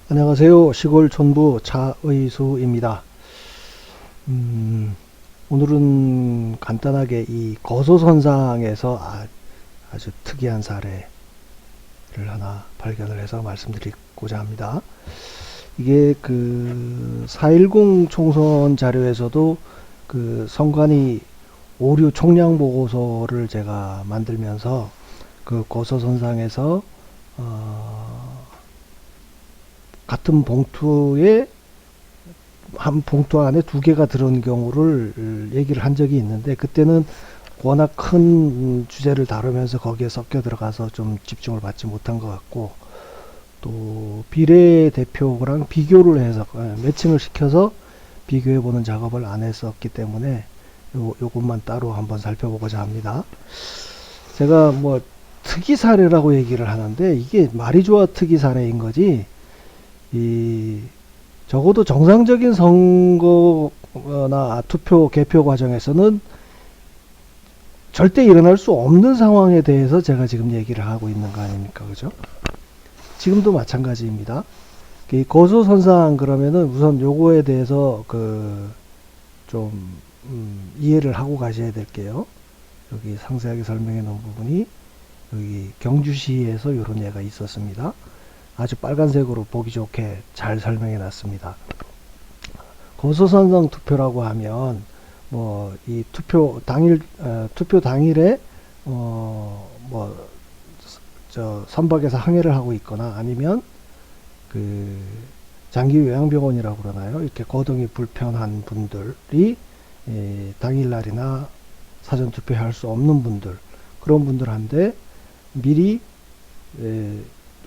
안녕하세요. 시골 촌부 차의수입니다. 오늘은 간단하게 이 거소선상에서 아주 특이한 사례를 하나 발견을 해서 말씀드리고자 합니다. 이게 그 4.10 총선 자료에서도 그 선관위 오류 총량 보고서를 제가 만들면서 그 거소선상에서 같은 봉투에 한 봉투 안에 두 개가 들은 경우를 얘기를 한 적이 있는데, 그때는 워낙 큰 주제를 다루면서 거기에 섞여 들어가서 좀 집중을 받지 못한 것 같고, 또 비례대표랑 비교를 해서 매칭을 시켜서 비교해 보는 작업을 안 했었기 때문에 요것만 따로 한번 살펴보고자 합니다. 제가 뭐 특이 사례라고 얘기를 하는데, 이게 말이 좋아 특이 사례인 거지, 적어도 정상적인 선거나 투표 개표 과정에서는 절대 일어날 수 없는 상황에 대해서 제가 지금 얘기를 하고 있는 거 아닙니까? 그죠? 지금도 마찬가지입니다. 이 거소선상 그러면은 우선 요거에 대해서 좀 이해를 하고 가셔야 될게요. 여기 상세하게 설명해 놓은 부분이 여기 경주시에서 요런 예가 있었습니다. 아주 빨간색으로 보기 좋게 잘 설명해 놨습니다. 거소선상 투표라고 하면 뭐 이 투표 당일에 선박에서 항해를 하고 있거나 아니면 그 장기 요양병원이라고 그러나요? 이렇게 거동이 불편한 분들이 당일날이나 사전 투표할 수 없는 분들, 그런 분들한테 미리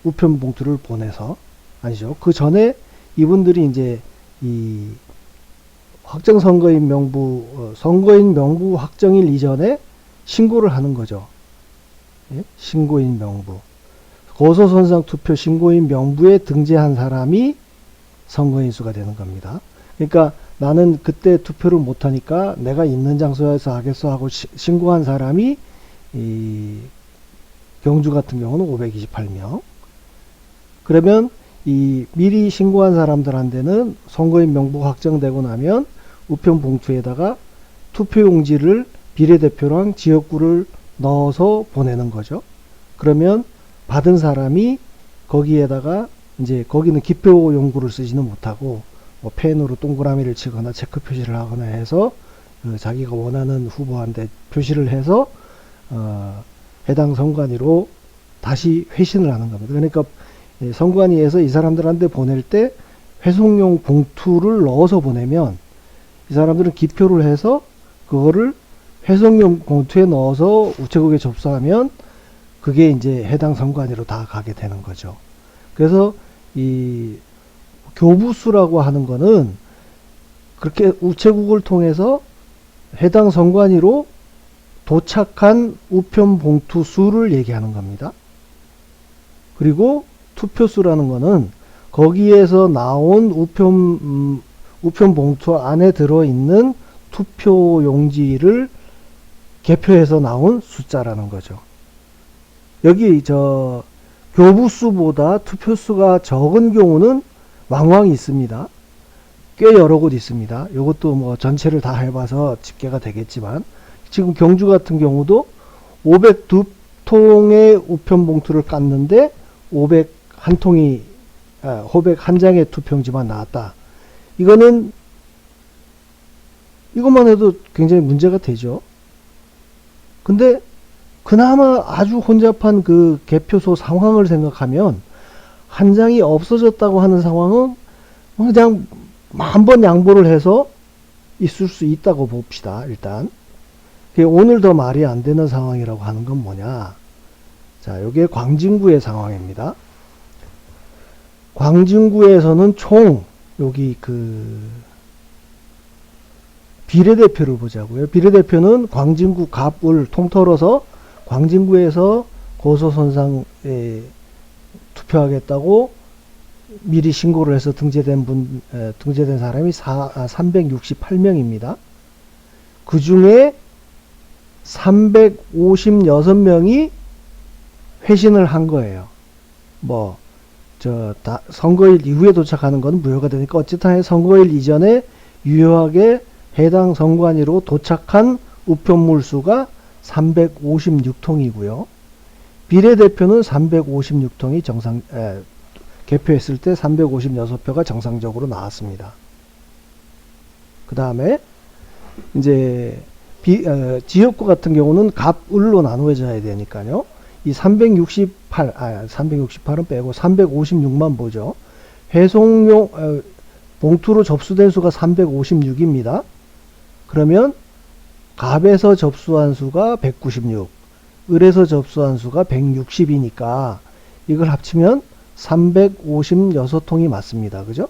우편 봉투를 보내서, 아니죠, 그 전에 이분들이 이제 이 확정 선거인 명부 확정일 이전에 신고를 하는 거죠. 예? 신고인 명부, 거소선상 투표 신고인 명부에 등재한 사람이 선거인 수가 되는 겁니다. 그러니까 나는 그때 투표를 못하니까 내가 있는 장소에서 하겠어 하고 신고한 사람이 이 경주 같은 경우는 528명. 그러면 이 미리 신고한 사람들한테는 선거인 명부가 확정되고 나면 우편 봉투에다가 투표용지를 비례대표랑 지역구를 넣어서 보내는 거죠. 그러면 받은 사람이 거기에다가 이제 거기는 기표 용구를 쓰지는 못하고 뭐 펜으로 동그라미를 치거나 체크 표시를 하거나 해서 자기가 원하는 후보한테 표시를 해서 해당 선관위로 다시 회신을 하는 겁니다. 그러니까 선관위에서 이 사람들한테 보낼 때 회송용 봉투를 넣어서 보내면 이 사람들은 기표를 해서 그거를 회송용 봉투에 넣어서 우체국에 접수하면 그게 이제 해당 선관위로 다 가게 되는 거죠. 그래서 이 교부수라고 하는 거는 그렇게 우체국을 통해서 해당 선관위로 도착한 우편 봉투 수를 얘기하는 겁니다. 그리고 투표수라는 거는 거기에서 나온 우편 봉투 안에 들어있는 투표 용지를 개표해서 나온 숫자라는 거죠. 여기 교부수보다 투표수가 적은 경우는 왕왕 있습니다. 꽤 여러 곳 있습니다. 이것도 뭐 전체를 다 해봐서 집계가 되겠지만, 지금 경주 같은 경우도 502통의 우편 봉투를 깠는데 501장의 투표용지만 나왔다. 이것만 해도 굉장히 문제가 되죠. 근데 그나마 아주 혼잡한 그 개표소 상황을 생각하면 한 장이 없어졌다고 하는 상황은 그냥 한번 양보를 해서 있을 수 있다고 봅시다. 일단 오늘 더 말이 안 되는 상황이라고 하는 건 뭐냐. 자, 요게 광진구의 상황입니다. 광진구에서는 총 여기 비례대표를 보자고요. 비례대표는 광진구 갑을 통틀어서 광진구에서 고소선상에 투표하겠다고 미리 신고를 해서 등재된 사람이 368명입니다. 그 중에 356명이 회신을 한 거예요. 선거일 이후에 도착하는 건 무효가 되니까 어쨌든 선거일 이전에 유효하게 해당 선관위로 도착한 우편물 수가 356통이고요. 비례대표는 356통이 개표했을 때 356표가 정상적으로 나왔습니다. 그 다음에 이제 지역구 같은 경우는 갑을로 나누어져야 되니까요. 이 368은 빼고 356만 보죠. 회송용 봉투로 접수된 수가 356입니다. 그러면 갑에서 접수한 수가 196, 을에서 접수한 수가 160이니까 이걸 합치면 356통이 맞습니다. 그죠?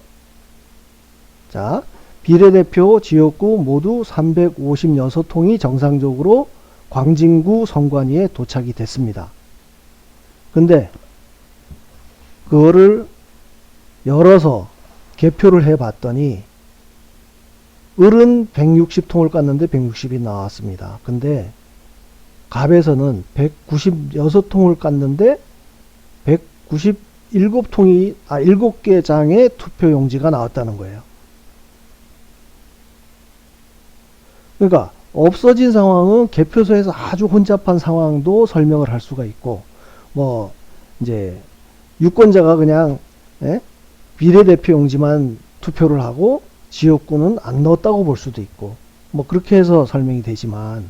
자, 비례대표 지역구 모두 356통이 정상적으로 광진구 선관위에 도착이 됐습니다. 근데 그거를 열어서 개표를 해 봤더니 을은 160통을 깠는데 160이 나왔습니다. 근데 갑에서는 196통을 깠는데 197통이 7개 장의 투표용지가 나왔다는 거예요. 그러니까 없어진 상황은 개표소에서 아주 혼잡한 상황도 설명을 할 수가 있고, 뭐 이제 유권자가 그냥 비례대표 용지만 투표를 하고 지역구는 안 넣었다고 볼 수도 있고, 뭐 그렇게 해서 설명이 되지만,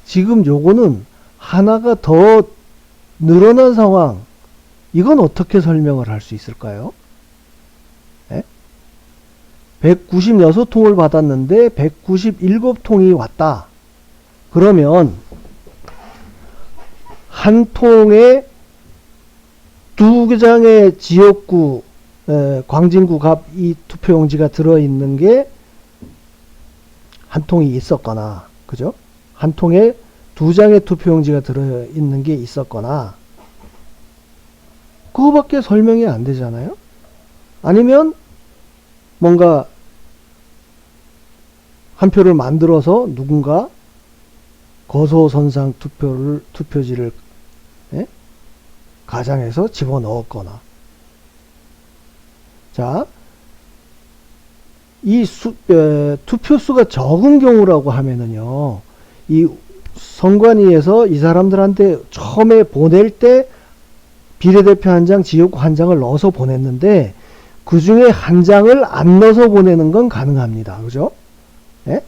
지금 요거는 하나가 더 늘어난 상황, 이건 어떻게 설명을 할 수 있을까요? 196통을 받았는데 197통이 왔다. 그러면 한 통에 두 장의 지역구 광진구 갑 이 투표용지가 들어있는 게 한 통이 있었거나, 그죠? 한 통에 두 장의 투표용지가 들어있는 게 있었거나, 그거밖에 설명이 안 되잖아요? 아니면 뭔가 한 표를 만들어서 누군가 거소선상 투표지를 가장해서 집어넣었거나. 자, 이 투표수가 적은 경우라고 하면은요, 이 선관위에서 이 사람들한테 처음에 보낼 때 비례대표 한 장, 지역구 한 장을 넣어서 보냈는데 그 중에 한 장을 안 넣어서 보내는 건 가능합니다. 그죠? 예?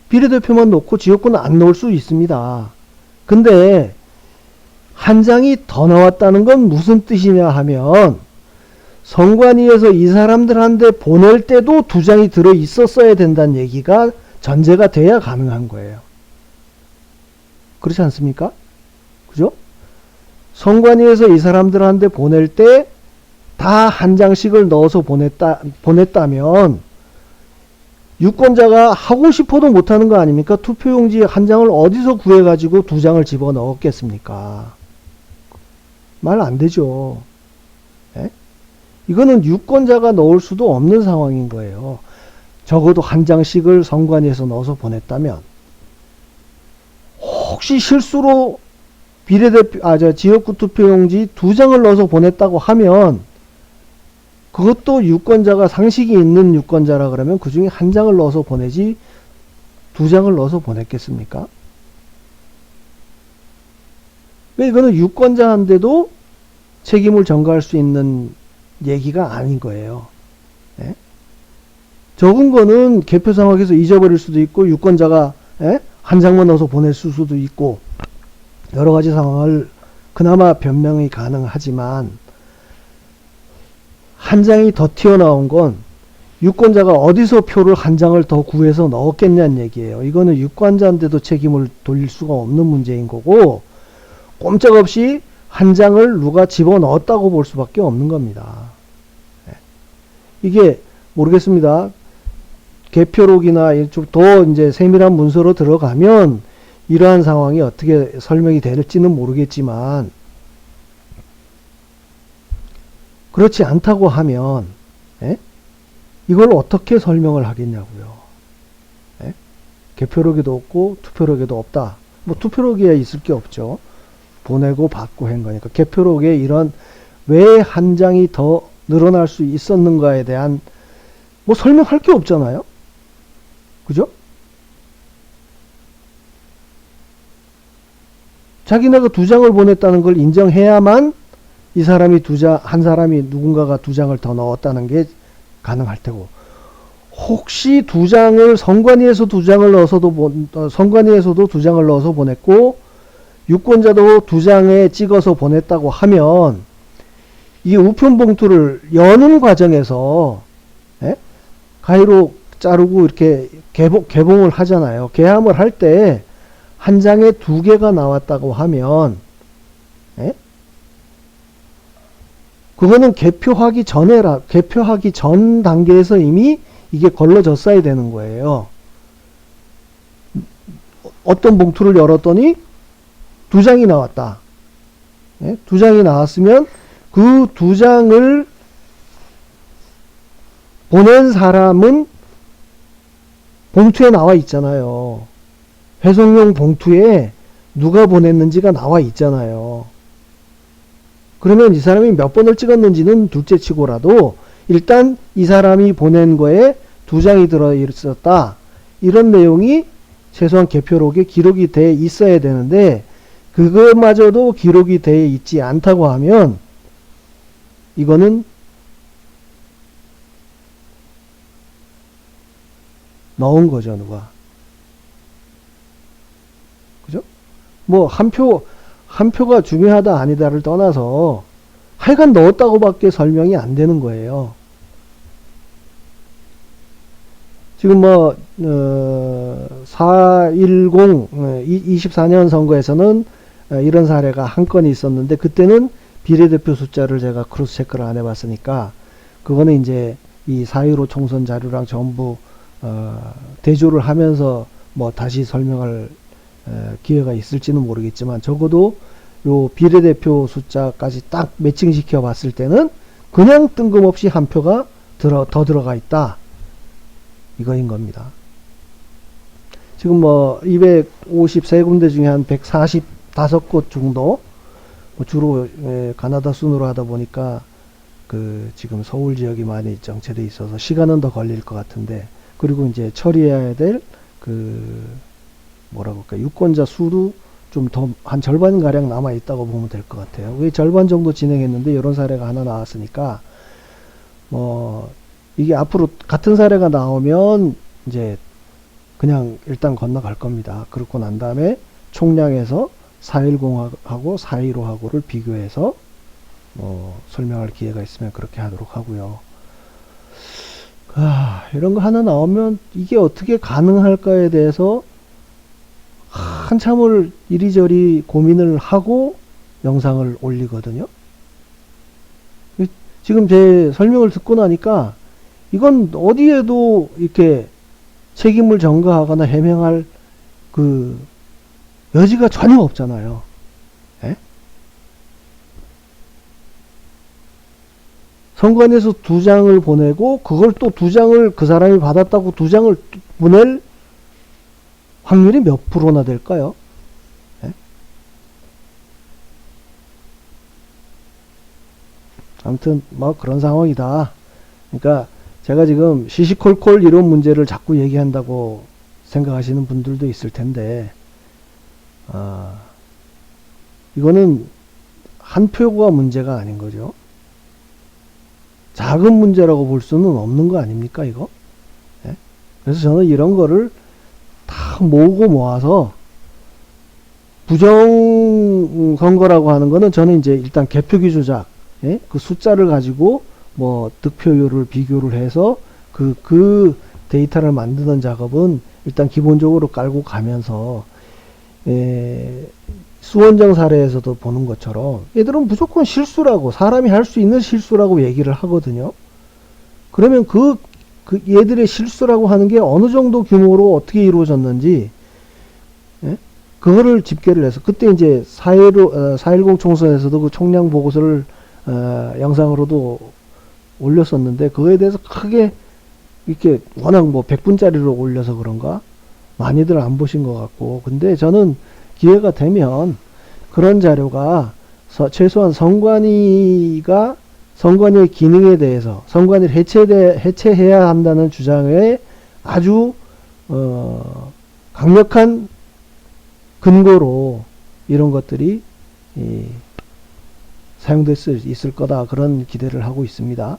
비례대표만 넣고 지역구는 안 넣을 수 있습니다. 근데 한 장이 더 나왔다는 건 무슨 뜻이냐 하면, 선관위에서 이 사람들한테 보낼 때도 두 장이 들어 있었어야 된다는 얘기가 전제가 돼야 가능한 거예요. 그렇지 않습니까? 그죠? 선관위에서 이 사람들한테 보낼 때 다 한 장씩을 넣어서 보냈다면 유권자가 하고 싶어도 못하는 거 아닙니까? 투표용지 한 장을 어디서 구해가지고 두 장을 집어넣었겠습니까? 말 안 되죠. 예? 이거는 유권자가 넣을 수도 없는 상황인 거예요. 적어도 한 장씩을 선관위에서 넣어서 보냈다면, 혹시 실수로 지역구 투표용지 두 장을 넣어서 보냈다고 하면, 그것도 유권자가 상식이 있는 유권자라 그러면 그 중에 한 장을 넣어서 보내지 두 장을 넣어서 보냈겠습니까? 이거는 유권자한테도 책임을 전가할 수 있는 얘기가 아닌 거예요. 예? 적은 거는 개표 상황에서 잊어버릴 수도 있고, 유권자가 한 장만 넣어서 보낼 수도 있고, 여러 가지 상황을 그나마 변명이 가능하지만, 한 장이 더 튀어나온 건 유권자가 어디서 표를 한 장을 더 구해서 넣었겠냐는 얘기예요. 이거는 유권자한테도 책임을 돌릴 수가 없는 문제인 거고, 꼼짝없이 한 장을 누가 집어넣었다고 볼 수밖에 없는 겁니다. 이게 모르겠습니다. 개표록이나 더 이제 세밀한 문서로 들어가면 이러한 상황이 어떻게 설명이 될지는 모르겠지만, 그렇지 않다고 하면 이걸 어떻게 설명을 하겠냐고요. 개표록에도 없고 투표록에도 없다. 뭐 투표록에 있을 게 없죠. 보내고 받고 한 거니까. 개표록에 이런 왜 한 장이 더 늘어날 수 있었는가에 대한 뭐 설명할 게 없잖아요. 그죠? 자기네가 2장을 보냈다는 걸 인정해야만 이 사람이 한 사람이 누군가가 2장을 더 넣었다는 게 가능할 테고, 혹시 2장을 선관위에서 2장을 넣어서도 선관위에서도 2장을 넣어서 보냈고 유권자도 2장에 찍어서 보냈다고 하면 이 우편 봉투를 여는 과정에서 가위로 자르고 이렇게 개봉을 하잖아요. 개함을 할 때 한 장에 2개가 나왔다고 하면 그거는 개표하기 전 단계에서 이미 이게 걸러졌어야 되는 거예요. 어떤 봉투를 열었더니 2장이 나왔다. 2장이 나왔으면 그 2장을 보낸 사람은 봉투에 나와 있잖아요. 배송용 봉투에 누가 보냈는지가 나와 있잖아요. 그러면 이 사람이 몇 번을 찍었는지는 둘째 치고라도 일단 이 사람이 보낸 거에 2장이 들어 있었다. 이런 내용이 최소한 개표록에 기록이 돼 있어야 되는데 그것마저도 기록이 돼 있지 않다고 하면 이거는 넣은 거죠, 누가. 그죠? 뭐 한 표가 중요하다 아니다를 떠나서 하여간 넣었다고밖에 설명이 안 되는 거예요. 지금 뭐 24년 선거에서는 이런 사례가 한 건이 있었는데 그때는 비례대표 숫자를 제가 크로스 체크를 안 해봤으니까 그거는 이제 이 4.15 총선 자료랑 전부 대조를 하면서 뭐 다시 설명할 기회가 있을지는 모르겠지만 적어도 요 비례대표 숫자까지 딱 매칭시켜 봤을 때는 그냥 뜬금없이 한 표가 더 들어가 있다. 이거인 겁니다. 지금 뭐 253군데 중에 한 145곳 정도 뭐 주로 가나다 순으로 하다 보니까 그 지금 서울 지역이 많이 정체돼 있어서 시간은 더 걸릴 것 같은데 그리고 이제 처리해야 될 그 뭐라고 할까 유권자 수도 좀 더 한 절반 가량 남아 있다고 보면 될 것 같아요. 왜 절반 정도 진행했는데 이런 사례가 하나 나왔으니까 뭐 이게 앞으로 같은 사례가 나오면 이제 그냥 일단 건너갈 겁니다. 그렇고 난 다음에 총량에서 4.10하고 4.15하고를 비교해서 설명할 기회가 있으면 그렇게 하도록 하고요. 이런 거 하나 나오면 이게 어떻게 가능할까에 대해서 한참을 이리저리 고민을 하고 영상을 올리거든요. 지금 제 설명을 듣고 나니까 이건 어디에도 이렇게 책임을 전가하거나 해명할 그 여지가 전혀 없잖아요. 에? 선관위에서 2장을 보내고 그걸 또 2장을 그 사람이 받았다고 2장을 보낼 확률이 몇 프로나 될까요? 에? 아무튼 뭐 그런 상황이다. 그러니까 제가 지금 시시콜콜 이런 문제를 자꾸 얘기한다고 생각하시는 분들도 있을 텐데 이거는 한 표가 문제가 아닌 거죠. 작은 문제라고 볼 수는 없는 거 아닙니까 이거? 예? 그래서 저는 이런 거를 다 모으고 모아서 부정선거라고 하는 거는 저는 이제 일단 개표기 조작 그 숫자를 가지고 뭐 득표율을 비교를 해서 그 데이터를 만드는 작업은 일단 기본적으로 깔고 가면서 수원정 사례에서도 보는 것처럼 얘들은 무조건 실수라고 사람이 할 수 있는 실수라고 얘기를 하거든요. 그러면 그 얘들의 실수라고 하는 게 어느 정도 규모로 어떻게 이루어졌는지 그거를 집계를 해서 그때 이제 4.10 총선에서도 그 총량 보고서를 영상으로도 올렸었는데 그거에 대해서 크게 이렇게 워낙 뭐 100분짜리로 올려서 그런가 많이들 안 보신 것 같고 근데 저는 기회가 되면 그런 자료가 최소한 선관위의 기능에 대해서 선관위를 해체해야 한다는 주장에 아주 강력한 근거로 이런 것들이 사용될 수 있을 거다, 그런 기대를 하고 있습니다.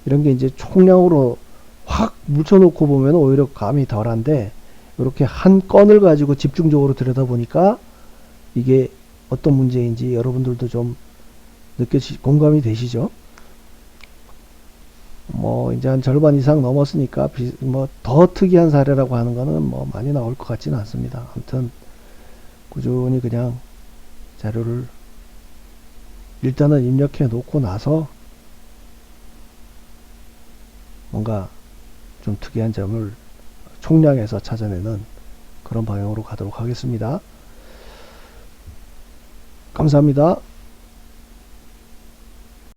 이런 게 이제 총량으로 확 묻혀놓고 보면 오히려 감이 덜한데, 이렇게 한 건을 가지고 집중적으로 들여다보니까 이게 어떤 문제인지 여러분들도 좀 공감이 되시죠? 뭐 이제 한 절반 이상 넘었으니까 뭐 더 특이한 사례라고 하는 거는 뭐 많이 나올 것 같지는 않습니다. 아무튼 꾸준히 그냥 자료를 일단은 입력해 놓고 나서 뭔가 좀 특이한 점을 총량에서 찾아내는 그런 방향으로 가도록 하겠습니다. 감사합니다.